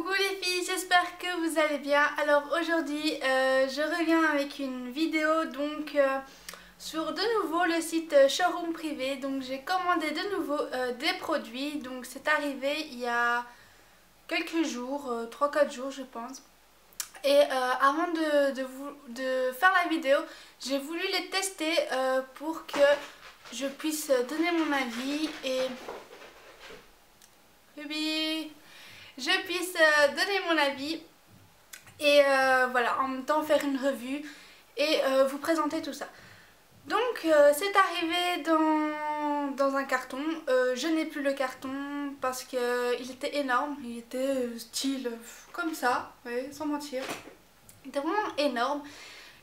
Coucou les filles, j'espère que vous allez bien. Alors aujourd'hui je reviens avec une vidéo sur de nouveau le site Showroom Privé. Donc j'ai commandé de nouveau des produits, donc c'est arrivé il y a quelques jours, 3-4 jours je pense. Et avant de faire la vidéo, j'ai voulu les tester pour que je puisse donner mon avis et je puisse donner mon avis et voilà, en même temps faire une revue et vous présenter tout ça. Donc c'est arrivé dans un carton. Je n'ai plus le carton parce qu'il était énorme, il était style comme ça, ouais, sans mentir. Il était vraiment énorme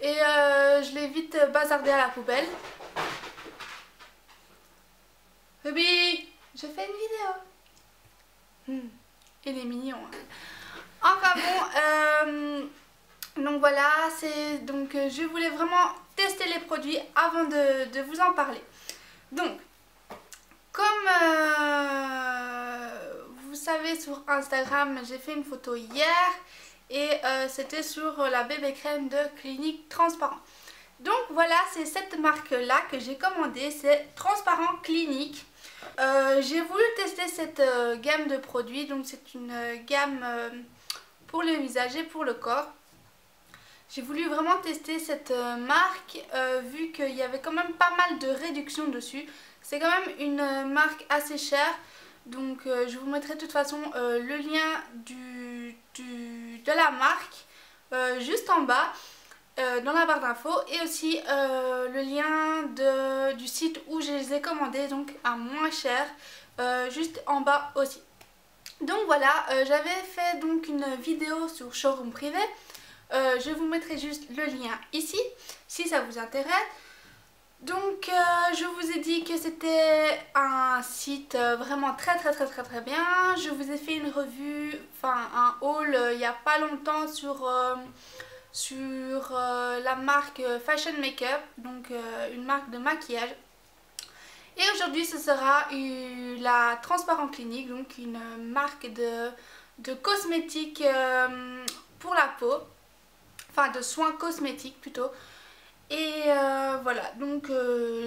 et je l'ai vite bazardé à la poubelle. Baby, je fais une vidéo. Il est mignon. Enfin bon, donc voilà, je voulais vraiment tester les produits avant de vous en parler. Donc, comme vous savez sur Instagram, j'ai fait une photo hier et c'était sur la bébé crème de Clinique Transparent. Donc voilà, c'est cette marque là que j'ai commandée, c'est Transparent Clinique. J'ai voulu tester cette gamme de produits, donc c'est une gamme pour le visage et pour le corps. J'ai voulu vraiment tester cette marque vu qu'il y avait quand même pas mal de réductions dessus. C'est quand même une marque assez chère, donc je vous mettrai de toute façon le lien de la marque juste en bas. Dans la barre d'infos et aussi le lien du site où je les ai commandés, donc à moins cher, juste en bas aussi. Donc voilà, j'avais fait donc une vidéo sur Showroom Privé, je vous mettrai juste le lien ici si ça vous intéresse. Donc je vous ai dit que c'était un site vraiment très bien. Je vous ai fait une revue, enfin un haul il n'y a pas longtemps sur la marque Fashion Makeup, donc une marque de maquillage. Et aujourd'hui ce sera la Transparent Clinique, donc une marque de cosmétiques pour la peau, enfin de soins cosmétiques plutôt. Et voilà, donc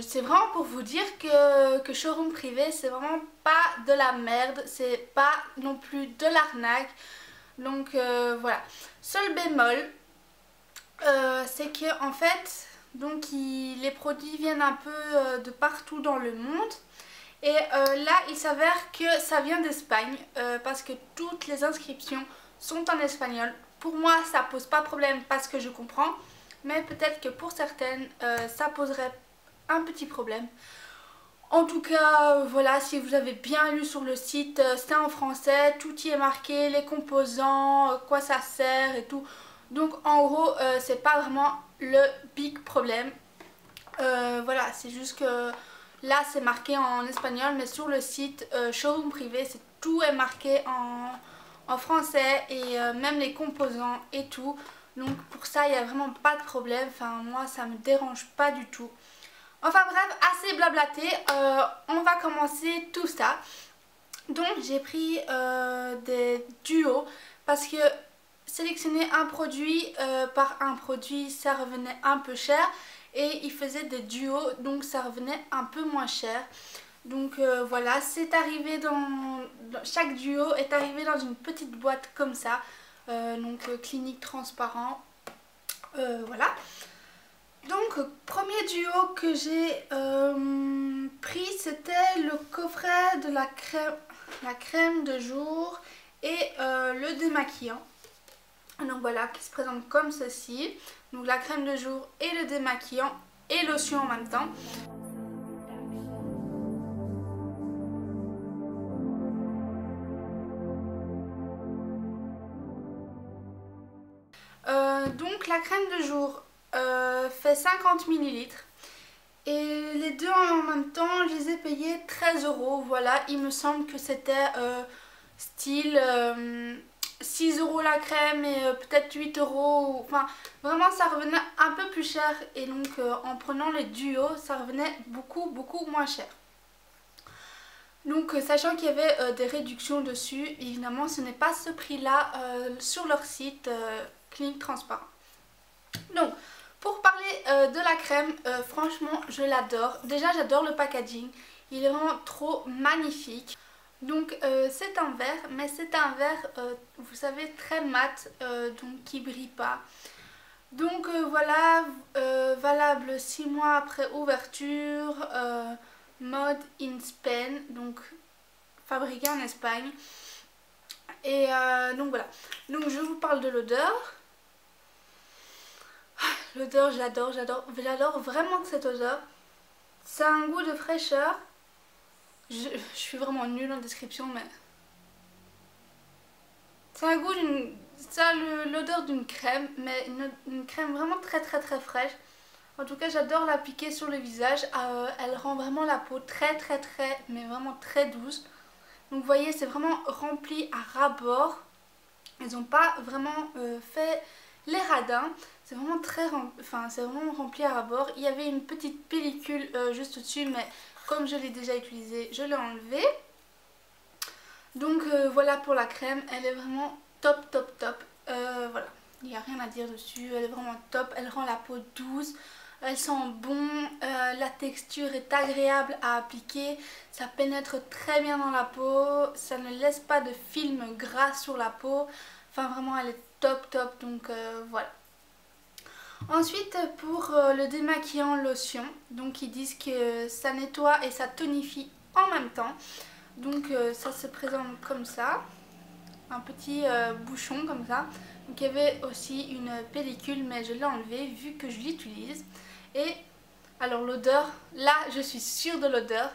c'est vraiment pour vous dire que Showroom Privé c'est vraiment pas de la merde, c'est pas non plus de l'arnaque. Donc voilà, seul bémol, c'est que en fait donc les produits viennent un peu de partout dans le monde et là il s'avère que ça vient d'Espagne parce que toutes les inscriptions sont en espagnol. Pour moi ça pose pas problème parce que je comprends, mais peut-être que pour certaines ça poserait un petit problème. En tout cas, voilà, si vous avez bien lu sur le site, c'est en français, tout y est marqué, les composants, quoi ça sert et tout. Donc en gros, c'est pas vraiment le big problème. Voilà, c'est juste que là c'est marqué en espagnol, mais sur le site Showroom Privé, tout est marqué en français et même les composants et tout. Donc pour ça, il n'y a vraiment pas de problème. Enfin, moi, ça me dérange pas du tout. Enfin bref, assez blablaté, on va commencer tout ça. Donc j'ai pris des duos parce que sélectionner un produit par un produit ça revenait un peu cher et il faisait des duos donc ça revenait un peu moins cher. Donc voilà, c'est arrivé chaque duo est arrivé dans une petite boîte comme ça, donc Clinique Transparent, voilà. Donc premier duo que j'ai pris c'était le coffret de la crème de jour et le démaquillant. Donc voilà, qui se présente comme ceci. Donc la crème de jour et le démaquillant et lotion en même temps. Donc la crème de jour fait 50 ml et les deux en même temps je les ai payés 13 €. Voilà, il me semble que c'était style 6 € la crème et peut-être 8 €. Enfin vraiment ça revenait un peu plus cher et donc en prenant les duos ça revenait beaucoup moins cher. Donc sachant qu'il y avait des réductions dessus, évidemment ce n'est pas ce prix-là sur leur site Clinique Transparent. Donc pour parler de la crème, franchement je l'adore. Déjà j'adore le packaging, il est vraiment trop magnifique. Donc c'est un verre, mais c'est un verre, vous savez, très mat, donc qui brille pas. Donc voilà, valable 6 mois après ouverture, made in Spain, donc fabriqué en Espagne. Et donc voilà, donc je vous parle de l'odeur. L'odeur, j'adore vraiment cette odeur. Ça a un goût de fraîcheur. Je suis vraiment nulle en description, mais ça a un goût d'une... Ça a l'odeur d'une crème, mais une crème vraiment très fraîche. En tout cas, j'adore l'appliquer sur le visage. Elle rend vraiment la peau mais vraiment très douce. Donc vous voyez, c'est vraiment rempli à ras-bord. Ils n'ont pas vraiment fait les radins. C'est vraiment c'est vraiment rempli à ras-bord. Il y avait une petite pellicule juste au-dessus, mais comme je l'ai déjà utilisée, je l'ai enlevée. Donc voilà pour la crème, elle est vraiment top. Voilà, il n'y a rien à dire dessus, elle est vraiment top, elle rend la peau douce, elle sent bon, la texture est agréable à appliquer, ça pénètre très bien dans la peau, ça ne laisse pas de film gras sur la peau, enfin vraiment elle est top, donc voilà. Ensuite pour le démaquillant lotion, donc ils disent que ça nettoie et ça tonifie en même temps. Donc ça se présente comme ça, un petit bouchon comme ça. Donc il y avait aussi une pellicule, mais je l'ai enlevée vu que je l'utilise. Et alors l'odeur, là je suis sûre de l'odeur,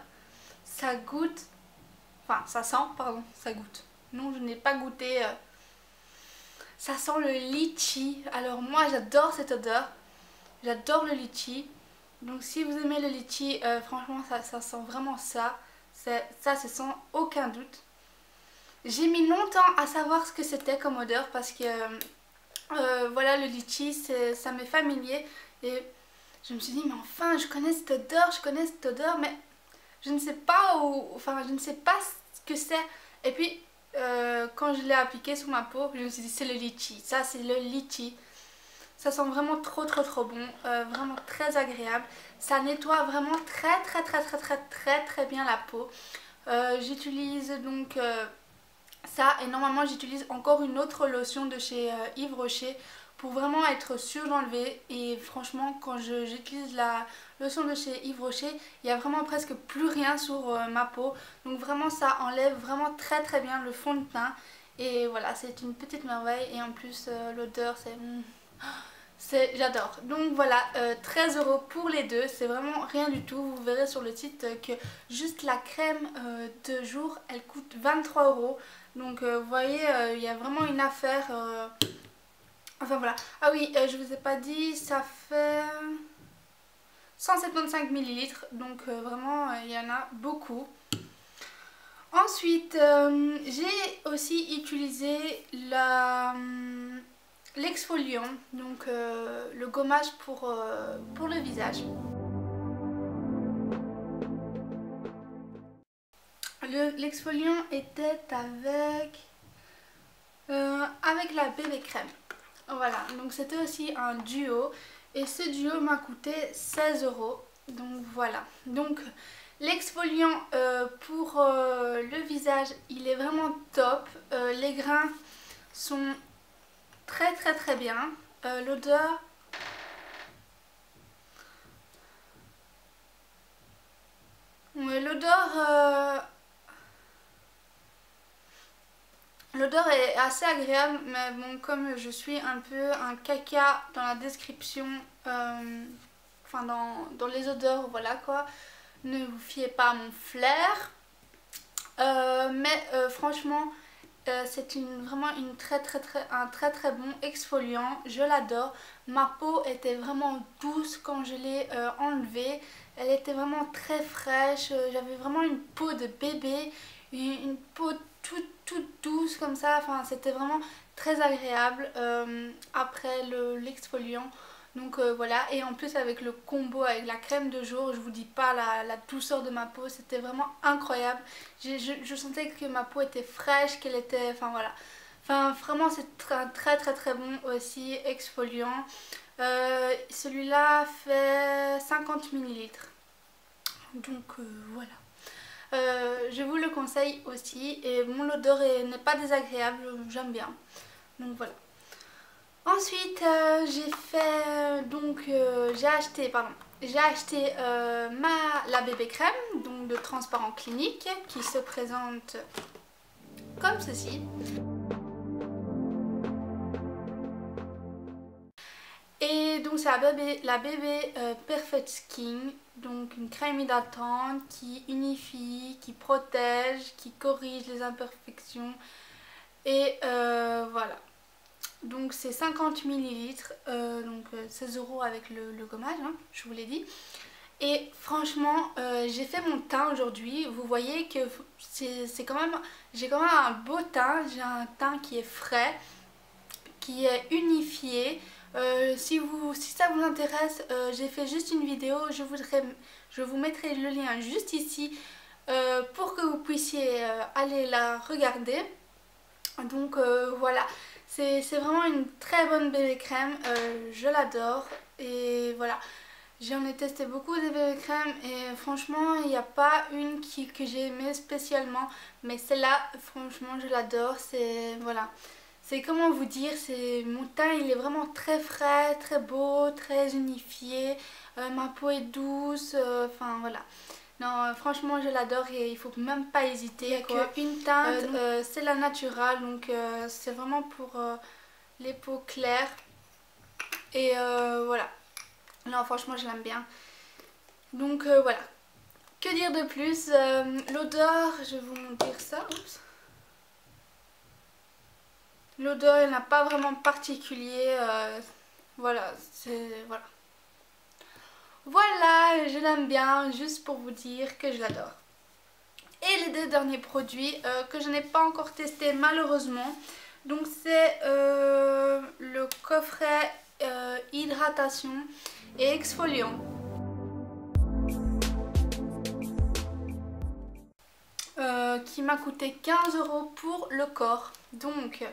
ça goûte, enfin ça sent, pardon, ça goûte. Non, je n'ai pas goûté, ça sent le litchi. Alors moi j'adore cette odeur, j'adore le litchi. Donc si vous aimez le litchi, franchement ça sent vraiment ça. Ça c'est sans aucun doute. J'ai mis longtemps à savoir ce que c'était comme odeur parce que voilà, le litchi ça m'est familier et je me suis dit mais enfin je connais cette odeur mais je ne sais pas enfin je ne sais pas ce que c'est. Et puis quand je l'ai appliqué sur ma peau, je me suis dit c'est le litchi, ça c'est le litchi. Ça sent vraiment trop bon, vraiment très agréable. Ça nettoie vraiment très bien la peau. J'utilise donc ça et normalement j'utilise encore une autre lotion de chez Yves Rocher pour vraiment être sûre d'enlever. Et franchement quand j'utilise la lotion de chez Yves Rocher, il n'y a vraiment presque plus rien sur ma peau. Donc vraiment ça enlève vraiment très bien le fond de teint. Et voilà, c'est une petite merveille et en plus l'odeur j'adore. Donc voilà, 13 € pour les deux, c'est vraiment rien du tout. Vous verrez sur le site que juste la crème de jour, elle coûte 23 €. Donc vous voyez, il y a vraiment une affaire. Enfin voilà. Ah oui, je vous ai pas dit, ça fait 175 ml. Donc vraiment, il y en a beaucoup. Ensuite, j'ai aussi utilisé l'exfoliant, donc le gommage pour le visage. L'exfoliant était avec la bébé crème. Voilà, donc c'était aussi un duo et ce duo m'a coûté 16 €. Donc voilà, donc l'exfoliant pour le visage, il est vraiment top. Les grains sont très bien. L'odeur, ouais, l'odeur est assez agréable, mais bon, comme je suis un peu un caca dans la description, enfin dans les odeurs, voilà quoi, ne vous fiez pas à mon flair. Mais franchement, c'est vraiment un très bon exfoliant, je l'adore. Ma peau était vraiment douce quand je l'ai enlevée, elle était vraiment très fraîche, j'avais vraiment une peau de bébé, une peau toute douce comme ça, enfin c'était vraiment très agréable après l'exfoliant. Donc voilà, et en plus avec le combo avec la crème de jour, je vous dis pas la douceur de ma peau, c'était vraiment incroyable. Je sentais que ma peau était fraîche, qu'elle était, enfin voilà. Enfin vraiment c'est un très bon aussi, exfoliant. Celui-là fait 50 millilitres. Donc voilà. Je vous le conseille aussi, et bon, l'odeur n'est pas désagréable, j'aime bien. Donc voilà. Ensuite, j'ai acheté la bébé crème, donc de transparent clinique, qui se présente comme ceci. Et donc c'est la bébé Perfect Skin, donc une crème hydratante qui unifie, qui protège, qui corrige les imperfections. Et voilà. Donc c'est 50 millilitres, donc 16 € avec le gommage, hein, je vous l'ai dit. Et franchement, j'ai fait mon teint aujourd'hui. Vous voyez que j'ai quand même un beau teint. J'ai un teint qui est frais, qui est unifié. Si ça vous intéresse, j'ai fait juste une vidéo. Je vous mettrai le lien juste ici pour que vous puissiez aller la regarder. Donc voilà. C'est vraiment une très bonne bébé crème, je l'adore. Et voilà, j'en ai testé beaucoup des bébé crèmes et franchement il n'y a pas une que j'ai aimée spécialement. Mais celle-là, franchement je l'adore. Voilà, c'est comment vous dire, mon teint il est vraiment très frais, très beau, très unifié. Ma peau est douce, enfin voilà. Non, franchement je l'adore et il faut même pas hésiter. Il n'y a qu'une teinte, c'est la naturelle, donc c'est vraiment pour les peaux claires. Et voilà, non franchement je l'aime bien. Donc voilà, que dire de plus. L'odeur, je vais vous dire ça. Oups. L'odeur elle n'a pas vraiment particulier, voilà, voilà. Voilà, je l'aime bien, juste pour vous dire que je l'adore. Et les deux derniers produits que je n'ai pas encore testé malheureusement. Donc c'est le coffret hydratation et exfoliant. Qui m'a coûté 15 € pour le corps. Donc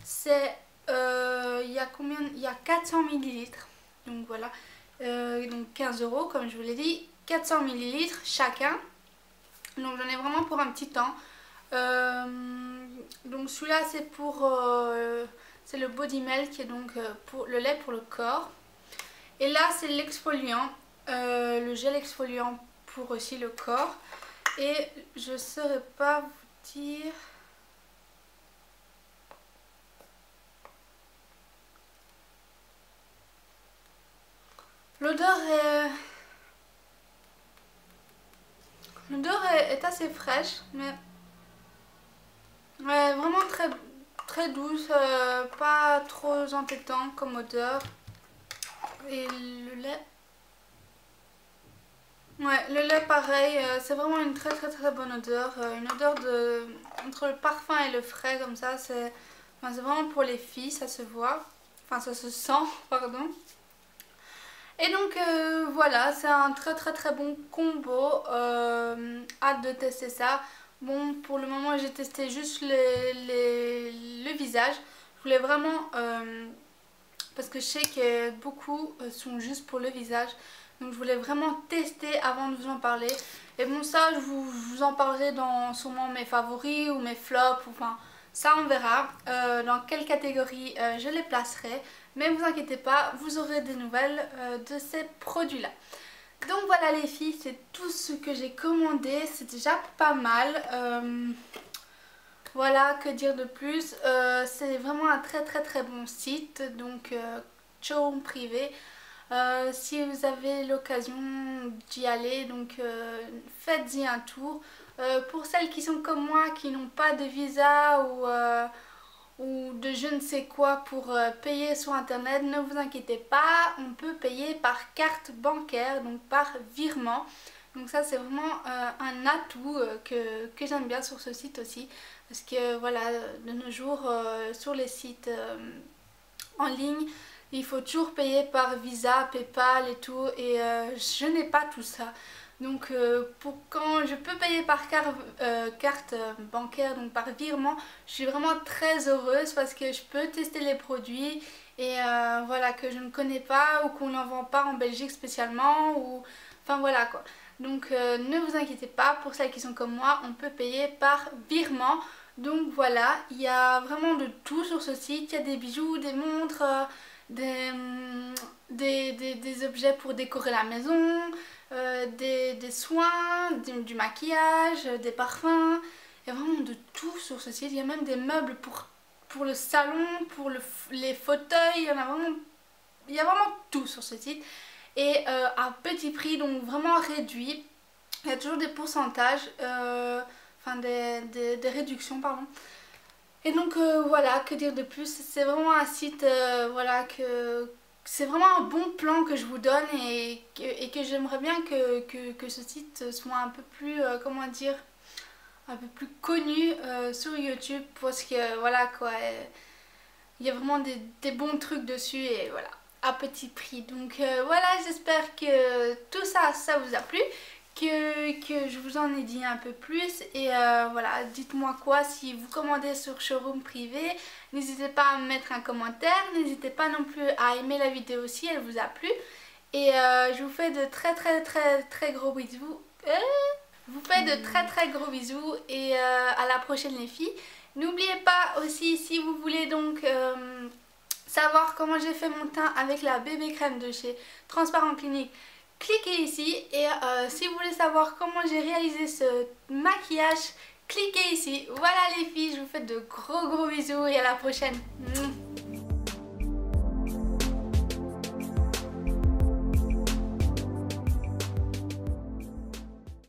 c'est il y a combien? Il y a 400 millilitres. Donc voilà. Donc 15 € comme je vous l'ai dit. 400 millilitres chacun. Donc j'en ai vraiment pour un petit temps. Donc celui-là c'est c'est le body milk, qui est donc pour le lait pour le corps. Et là c'est l'exfoliant, le gel exfoliant pour aussi le corps. Et je ne saurais pas vous dire. L'odeur est assez fraîche, mais ouais, vraiment très douce, pas trop entêtant comme odeur. Et le lait, ouais, le lait pareil, c'est vraiment une très bonne odeur, une odeur entre le parfum et le frais comme ça, c'est vraiment pour les filles, ça se voit, enfin ça se sent, pardon. Et donc voilà, c'est un très bon combo, hâte de tester ça. Bon, pour le moment j'ai testé juste le visage. Je voulais vraiment, parce que je sais que beaucoup sont juste pour le visage. Donc je voulais vraiment tester avant de vous en parler. Et bon, ça je vous en parlerai dans sûrement mes favoris ou mes flops, enfin ça on verra dans quelle catégorie je les placerai. Mais ne vous inquiétez pas, vous aurez des nouvelles de ces produits là. Donc voilà les filles, c'est tout ce que j'ai commandé, c'est déjà pas mal. Voilà, que dire de plus. C'est vraiment un très bon site, donc showroom privé. Si vous avez l'occasion d'y aller, donc faites-y un tour. Pour celles qui sont comme moi, qui n'ont pas de visa ou de je ne sais quoi pour payer sur internet, ne vous inquiétez pas, on peut payer par carte bancaire, donc par virement. Donc ça c'est vraiment un atout que j'aime bien sur ce site aussi, parce que voilà, de nos jours sur les sites en ligne, il faut toujours payer par Visa, PayPal et tout, et je n'ai pas tout ça. Donc pour quand je peux payer par carte bancaire, donc par virement, je suis vraiment très heureuse parce que je peux tester les produits et voilà, que je ne connais pas ou qu'on n'en vend pas en Belgique spécialement, ou enfin voilà quoi. Donc ne vous inquiétez pas, pour celles qui sont comme moi, on peut payer par virement. Donc voilà, il y a vraiment de tout sur ce site. Il y a des bijoux, des montres, des objets pour décorer la maison, des soins, du maquillage, des parfums. Il y a vraiment de tout sur ce site. Il y a même des meubles pour le salon, pour les fauteuils. Il y a vraiment tout sur ce site. Et à petit prix, donc vraiment réduit. Il y a toujours des pourcentages, enfin des réductions, pardon. Et donc voilà, que dire de plus, c'est vraiment un site, voilà, que c'est vraiment un bon plan que je vous donne, et que j'aimerais bien que ce site soit un peu plus, comment dire, un peu plus connu sur YouTube, parce que voilà quoi, il y a vraiment des bons trucs dessus, et voilà, à petit prix. Donc voilà, j'espère que tout ça, ça vous a plu, que je vous en ai dit un peu plus, et voilà, dites-moi quoi si vous commandez sur Showroom Privé. N'hésitez pas à me mettre un commentaire, n'hésitez pas non plus à aimer la vidéo si elle vous a plu, et je vous fais de très gros bisous. Je vous fais de très gros bisous, et à la prochaine les filles. N'oubliez pas aussi, si vous voulez donc savoir comment j'ai fait mon teint avec la bébé crème de chez Transparent Clinique, cliquez ici, et si vous voulez savoir comment j'ai réalisé ce maquillage, cliquez ici. Voilà les filles, je vous fais de gros bisous, et à la prochaine.